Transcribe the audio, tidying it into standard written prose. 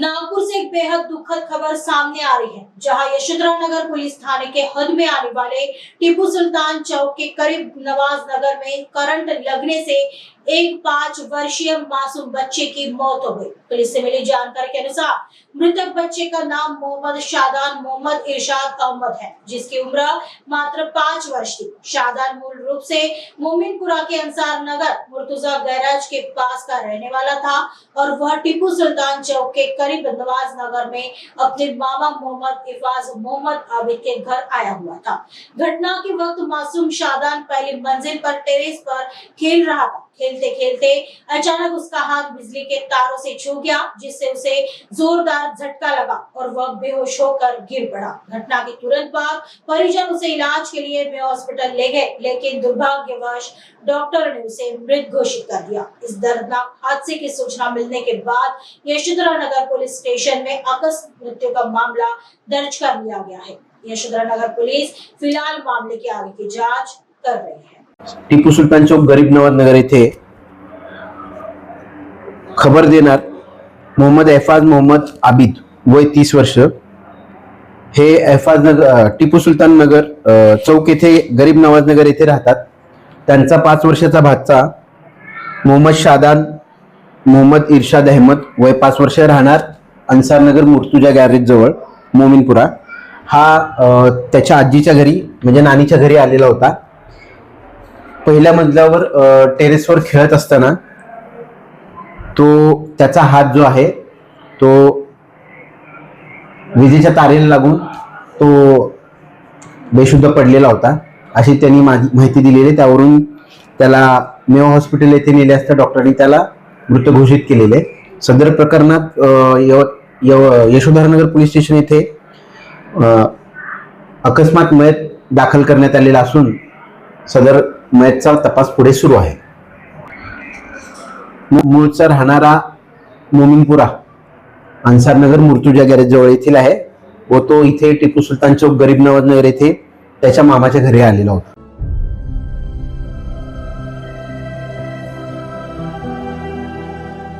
नागपुर से एक बेहद दुखद खबर सामने आ रही है, जहां यशोधरा नगर पुलिस थाने के हद में आने वाले टीपू सुल्तान चौक के करीब नवाज नगर में करंट लगने से एक 5 वर्षीय मासूम बच्चे की मौत हो गई। पुलिस से मिली जानकारी के अनुसार मृतक बच्चे का नाम मोहम्मद शादान मोहम्मद इरशाद अहमद है, जिसकी उम्र मात्र 5 वर्ष थी। शादान मूल रूप से मोमिनपुरा के अंसार नगर मुर्तुजा गैराज के पास का रहने वाला था और वह टीपू सुल्तान चौक के करीब नवाज नगर में अपने मामा मोहम्मद इफाज मोहम्मद आबिद के घर आया हुआ था। घटना के वक्त मासूम शादान पहली मंजिल पर टेरेस पर खेल रहा था। खेलते खेलते अचानक उसका हाथ बिजली के तारों से छू गया, जिससे उसे जोरदार झटका लगा और वह बेहोश होकर गिर पड़ा। घटना के तुरंत बाद परिजन उसे इलाज के लिए मेयो हॉस्पिटल ले गए, लेकिन दुर्भाग्यवश डॉक्टर ने उसे मृत घोषित कर दिया। इस दर्दनाक हादसे की सूचना मिलने के बाद यशोधरा नगर पुलिस स्टेशन में आकस्मिक मृत्यु का मामला दर्ज कर लिया गया है। यशोधरा नगर पुलिस फिलहाल मामले की आगे की जांच कर रही है। टीपू सुलतान चौक गरीब नवाज नगर येथे खबर देणार मोहम्मद एफाज मोहम्मद आबिद वय 30 वर्ष हे एफाज नगर टीपू सुलतान नगर चौक येथे गरीब नवाज नगर येथे राहतात। त्यांचा 5 वर्षाचा भाचा मोहम्मद शादान मोहम्मद इरशाद अहमद वय 5 वर्ष राहणार अंसार नगर मुर्तुजा गॅरेज जवळ मोमिनपुरा हा त्याच्या आजीच्या घरी म्हणजे नानीच्या घरी आलेला होता। पहिल्या मजल्यावर टेरेसवर खेळत असताना तो त्याचा हात जो आहे तो विजेच्या तारेला लागून तो बेशुद्ध पडलेला होता, अशी त्यांनी माहिती दिलेली। त्यावरून त्याला मेयो हॉस्पिटल येथे नेले असता डॉक्टरांनी त्याला मृत घोषित केलेले। सदर प्रकरणात यशोधरानगर पोलीस स्टेशन येथे अकस्मात मयत दाखल करण्यात आलेला असून सदर मयतचा तपास पुढे सुरू आहे। मूळचा राहणारा मोमिनपुरा अंसार नगर मुर्तुजा गॅरेज जवळ येथील आहे व तो इथे टीपू सुलतान चौक गरीब नवाज नगर येथे त्याच्या मामाच्या घरी आलेला होता।